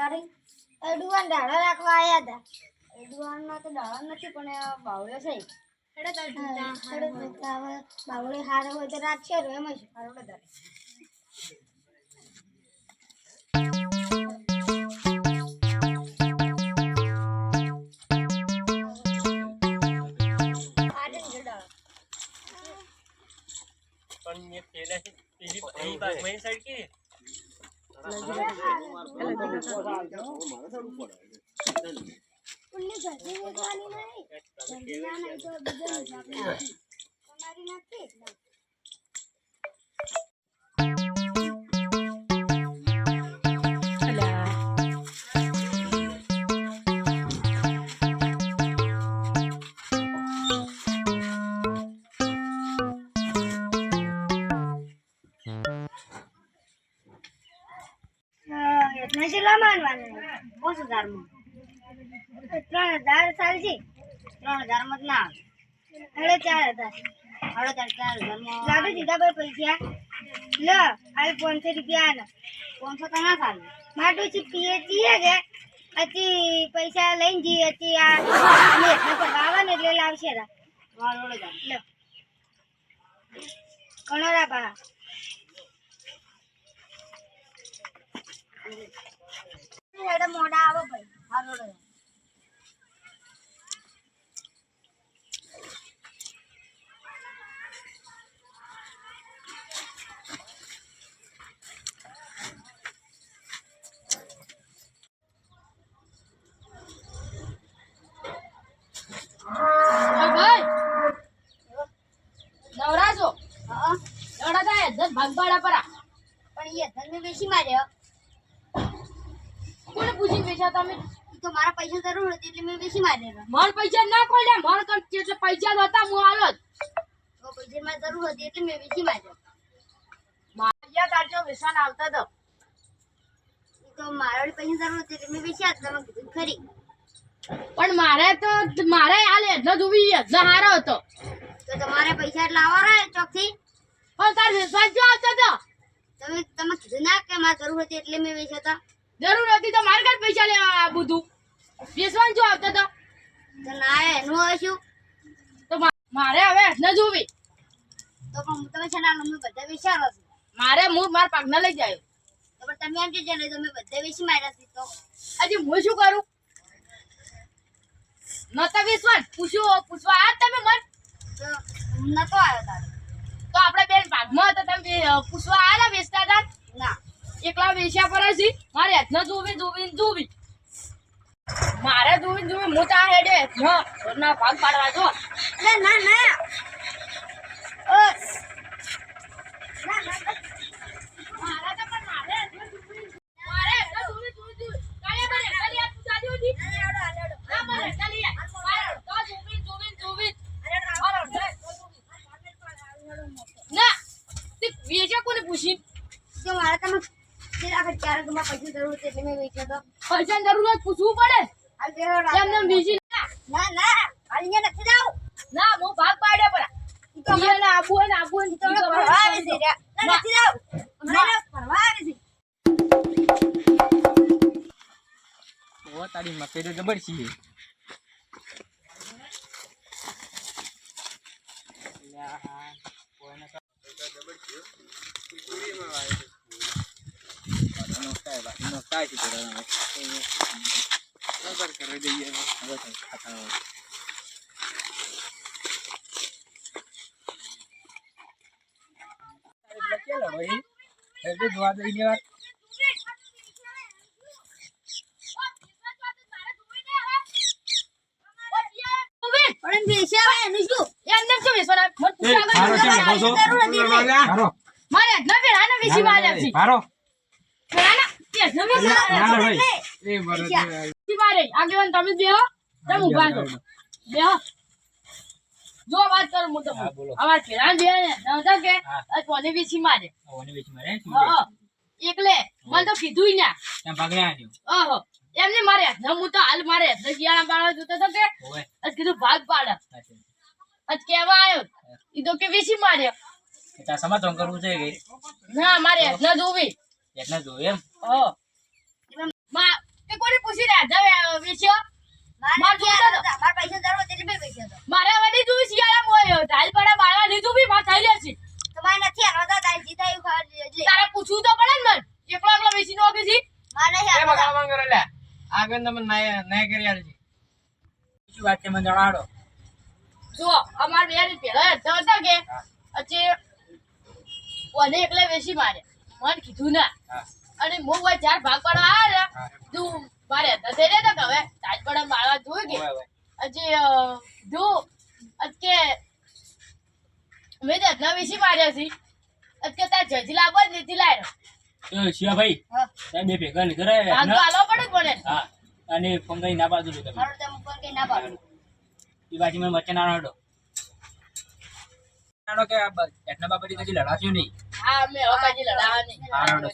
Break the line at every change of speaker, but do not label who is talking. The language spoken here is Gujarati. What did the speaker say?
તારી એડવાન ડાળા રાખવા આયા હતા. એડવાનમાં તો ડાળા નથી પણ બાવળો છે. બાવળો હારો હોય તો રાખશે એમ જ હારો તારે.
પણ ये पहले तेरी यही बात मेरी साइड की
उन्हें जल्दी निकाली नहीं जल्दी ना नहीं तो बिजल निकाल हमारी नाती इतना चला मानवाना 5000 में 3000 साल जी 3000 मत ना 4000 लाडू दीदा पर पैसा लो आई 500 रुपया ना 500 तो ना साल माटू ची पीए है के अति पैसा लईन जी अति आ અમે એટલા પગાવા ને એટલે લાવશે રા વાળોડો જા લો કોણરા બા એડા મોડા આવો ભાઈ વાળોડો
નવરાજો એડા થાય ધન ભાગબાડા પરા
પણ એ ધન મે બેસી માર્યો
કોને પૂછી બેસા તમે
તો મારા પૈસા જરૂર હતી એટલે મેં બેસી માર્યો
મન પૈસા ના કોલ્યા મન કર એટલે પૈસા હતા હું આલો
તો પૈસા માં જરૂર હતી એટલે મેં બેસી માર્યો
માયા તારજો વિશાન આવતા તો
તો મારા પૈસા જરૂર હતી એટલે મેં બેસી આટલા માં કીધું ખરી
પણ મારે આલે એટલે જોવી એટલે હારો હતો
તો તમારે પૈસા એટલે આવરા ચોકથી
પણ તાર વિશ્વાસ જો આવતો તો
તમે કીધું ના કે મારે જરૂર હતી એટલે મેં બેસ્યા હતા
જરૂર હતી તો મારે કાઢ પૈસા લેવા આ બધું વિશ્વાસ જો આવતો તો
ના એનું હવે શું
તો મારે હવે એટલે જોવી
તો પણ તમે છે ના મેં બધા વિચારો છો
મારે હું માર પગને લઈ જાય
તો પણ તમે એમ કે જને તમે બધા બેસી માર્યા છે તો
હજી હું શું કરું નતો વિશ્વાસ પૂછવા આ તમે મન
તો નતો આવ્યો તારે
તો આપણે બેન ભાગમાં હતા તમે પૂછવા આલા વેચતા હતા
ના
એકલા વેચ્યા પર છે મારે હાથને જોવી મારે જોવી મોટા હેડે ના ભાગ પાડવા જો
ના ના ના ઓ ના ના
મારા તો પણ મારે મારે જોવી કાલે મારે ખાલી આ તું જાડી હતી ના મારે ચાલી મારે તો જોવી ના તે વેચ્યા કોને પૂછી
જો મારે તમે આખા ચાર ગમા પૈસા જરૂર છે એટલે મેં વેચ્યો તો
પૈસા જરૂર પૂછવું પડે એમને બીજી
ના ના અહીંયા નથી જાવ
ના હું ભાગ પાડ્યા પરા એને આબુ ને
તો ફરવા આવે છે ના નથી જાવ હમણાં ફરવા આવે છે
ઓ તારી મકે તો જબર છે યા કોઈને તો જબર છે પૂરી માં આવે છે નો કાઈ છે નંબર કરી દઈએ હવે ખાતા ચલો ભાઈ એટલે જોવા દઈએ વાત
પણ બેસ્યા એનું શું
એમને શું વિશ્વાસ મત પૂછા મારે ન બેરાને વિસી માર્યા છે
મારો
બેરાના કે ન
ભાઈ એ
મારે આગેવાન તમે બેહો તમે ઊભા છો બેહો જો વાત કરું હું તમને અમાર ફેરાન બે ને નહોતા કે કોને વિસી મારે હા એકલે મને તો કીધું ના
ત્યાં ભાગને આજો
ઓહો એમને મારે હું તો હાલ મારે ગિયાણા પાડવા જોતો તો કે આજ કીધું ભાગ પાડ આજ કેવા આવ્યો ઈ તો કે વિસી માર્યો
ત્યાં સમાધાન કરવું છે કે
ના મારે ન જોવી
એટલે જો એમ
હો તે કોને પૂછી રહ્યા વેચ્યો માર જોતો તો.
મારા પૈસા ધરવા તેટલી બે પૈસા તો
મારે હવે નહીં જોવી શિયાળા મોય ઢાલ પડા બાળવા લીધું બી માર થઈ લેશે
તમારે નથી હાલવા તો તારી જીતા એવું ખાવા એટલે
તારે પૂછવું તો પડે ને મન એકલો એકલો વેચી નો કે
મારે નહીં
એ
હાલવા
બગાડવા કરે લે આગળ તમે નાય કરી આલ છે શું વાત છે મને જણાડો
જો અમાર બે ની પેલા હતા કે અચે ઓને એકલે વેચી મારે મને કીધું ના
હા
અને મો હોય ચાર ભાગ પાડવા આવ્યા
હા
તું મારે હતા તે રે તો હવે ઢાલ પડા બાળવા જોઈ કે
ઓય ઓય
અજે જો અજકે મેં તો ના વેચી માર્યા છે અજકે તાર જજી લાવો જ નથી લાયો
તો શિવા ભાઈ
હા.
સાહેબ બે ભેગા નહીં કરાય
ભાગ તો આલવો પડે જ મને
હા અને ફોન કરી ના પાડજો તમે
મારું તો મુકન કે ના પાડું
એ બાજુ મેં વચ્ચે ના હડો નાનો કે એટલા બાબતી કદી લડાશો નહીં
હા મેં હવે કાજી લડાવા નહીં
હા, લડો.